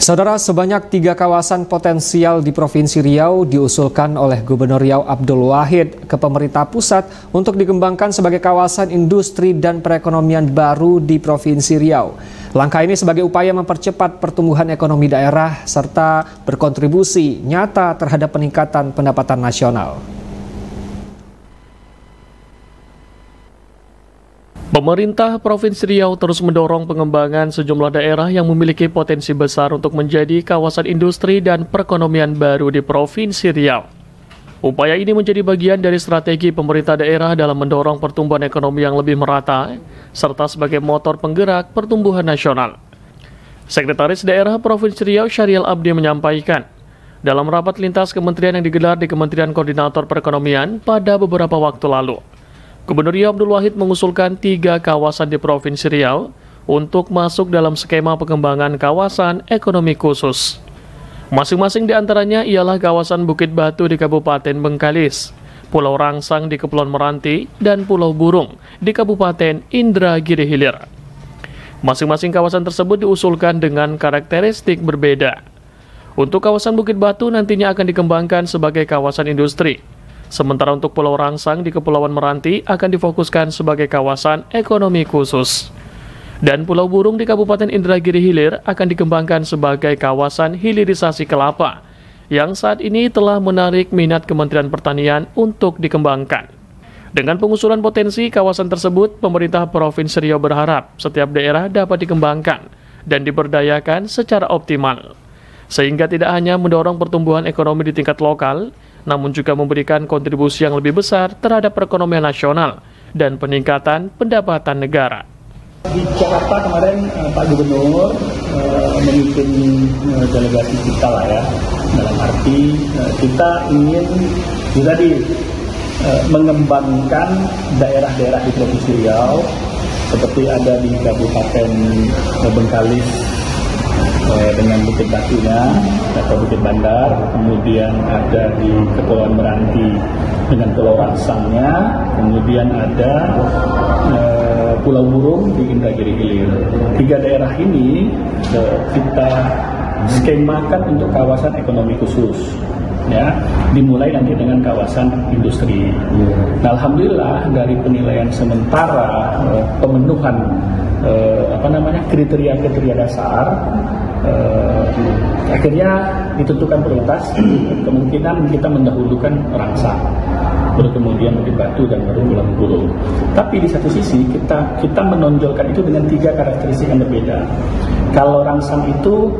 Saudara, sebanyak 3 kawasan potensial di Provinsi Riau diusulkan oleh Gubernur Riau Abdul Wahid ke pemerintah pusat untuk dikembangkan sebagai kawasan industri dan perekonomian baru di Provinsi Riau. Langkah ini sebagai upaya mempercepat pertumbuhan ekonomi daerah serta berkontribusi nyata terhadap peningkatan pendapatan nasional. Pemerintah Provinsi Riau terus mendorong pengembangan sejumlah daerah yang memiliki potensi besar untuk menjadi kawasan industri dan perekonomian baru di Provinsi Riau. Upaya ini menjadi bagian dari strategi pemerintah daerah dalam mendorong pertumbuhan ekonomi yang lebih merata, serta sebagai motor penggerak pertumbuhan nasional. Sekretaris Daerah Provinsi Riau Syariel Abdi menyampaikan, dalam rapat lintas kementerian yang digelar di Kementerian Koordinator Perekonomian pada beberapa waktu lalu, Gubernur Riau Abdul Wahid mengusulkan 3 kawasan di Provinsi Riau untuk masuk dalam skema pengembangan kawasan ekonomi khusus. Masing-masing di antaranya ialah kawasan Bukit Batu di Kabupaten Bengkalis, Pulau Rangsang di Kepulauan Meranti, dan Pulau Burung di Kabupaten Indragiri Hilir. Masing-masing kawasan tersebut diusulkan dengan karakteristik berbeda. Untuk kawasan Bukit Batu nantinya akan dikembangkan sebagai kawasan industri. Sementara untuk Pulau Rangsang di Kepulauan Meranti akan difokuskan sebagai kawasan ekonomi khusus. Dan Pulau Burung di Kabupaten Indragiri Hilir akan dikembangkan sebagai kawasan hilirisasi kelapa, yang saat ini telah menarik minat Kementerian Pertanian untuk dikembangkan. Dengan pengusulan potensi kawasan tersebut, pemerintah Provinsi Riau berharap setiap daerah dapat dikembangkan dan diberdayakan secara optimal, sehingga tidak hanya mendorong pertumbuhan ekonomi di tingkat lokal, namun juga memberikan kontribusi yang lebih besar terhadap perekonomian nasional dan peningkatan pendapatan negara. Di Jakarta kemarin Pak Gubernur memimpin delegasi kita lah ya, dalam arti kita ingin tadi mengembangkan daerah-daerah di Provinsi Riau seperti ada di Kabupaten Bengkalis dengan Bukit Batunya atau Bukit Bandar, kemudian ada di Kepulauan Meranti dengan Pulau Rangsangnya, kemudian ada Pulau Burung di Indragiri Hilir. 3 daerah ini kita skemakan untuk kawasan ekonomi khusus, ya, dimulai nanti dengan kawasan industri. Nah, alhamdulillah dari penilaian sementara pemenuhan kriteria dasar, akhirnya ditentukan prioritas. Kemungkinan kita mendahulukan Rangsang, baru kemudian Bukit Batu, dan baru Pulau Burung. Tapi di satu sisi kita menonjolkan itu dengan 3 karakteristik yang berbeda. Kalau Rangsang itu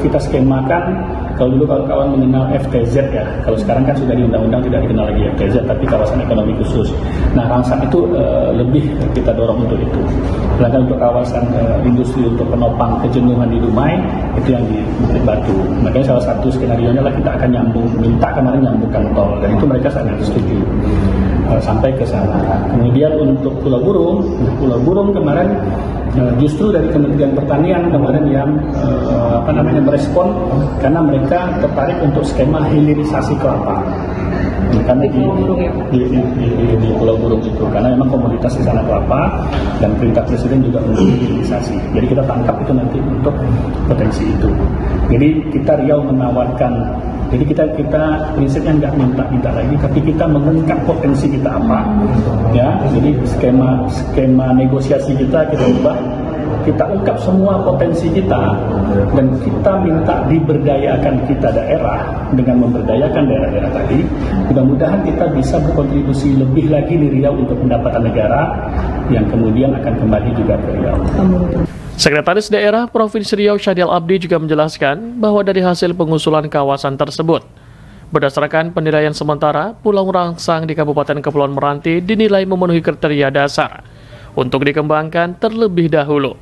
kita skemakan, kalau dulu kalau kawan mengenal FTZ ya, kalau sekarang kan sudah di undang-undang tidak dikenal lagi FTZ, tapi kawasan ekonomi khusus. Nah, Rangsang itu lebih kita dorong untuk itu. Sedangkan untuk kawasan industri untuk penopang kejenuhan di Dumai, itu yang di Bukit Batu. Makanya salah satu skenario-nya lah kita akan minta kemarin nyambungkan tol, dan itu mereka sangat setuju sampai ke sana. Kemudian untuk Pulau Burung kemarin justru dari Kementerian Pertanian kemarin yang merespon karena mereka tertarik untuk skema hilirisasi kelapa. Karena di Pulau Burung itu, karena memang komoditas di sana kelapa, dan perintah Presiden juga untuk hilirisasi. Jadi kita tangkap itu nanti untuk potensi itu. Jadi kita Riau menawarkan, jadi kita prinsipnya nggak minta lagi, tapi kita mengungkap potensi kita apa, ya. Jadi skema negosiasi kita ubah. Kita ungkap semua potensi kita, dan kita minta diberdayakan kita daerah dengan memberdayakan daerah-daerah tadi. Mudah-mudahan kita bisa berkontribusi lebih lagi di Riau untuk pendapatan negara yang kemudian akan kembali juga ke Riau. Sekretaris Daerah Provinsi Riau Syariel Abdi juga menjelaskan bahwa dari hasil pengusulan kawasan tersebut, berdasarkan penilaian sementara, Pulau Rangsang di Kabupaten Kepulauan Meranti dinilai memenuhi kriteria dasar untuk dikembangkan terlebih dahulu.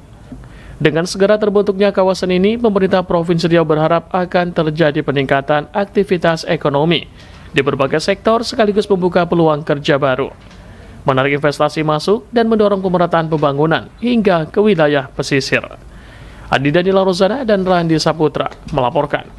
Dengan segera terbentuknya kawasan ini, pemerintah Provinsi Riau berharap akan terjadi peningkatan aktivitas ekonomi di berbagai sektor sekaligus membuka peluang kerja baru, menarik investasi masuk, dan mendorong pemerataan pembangunan hingga ke wilayah pesisir. Adi Daniela Rozana dan Randi Saputra melaporkan.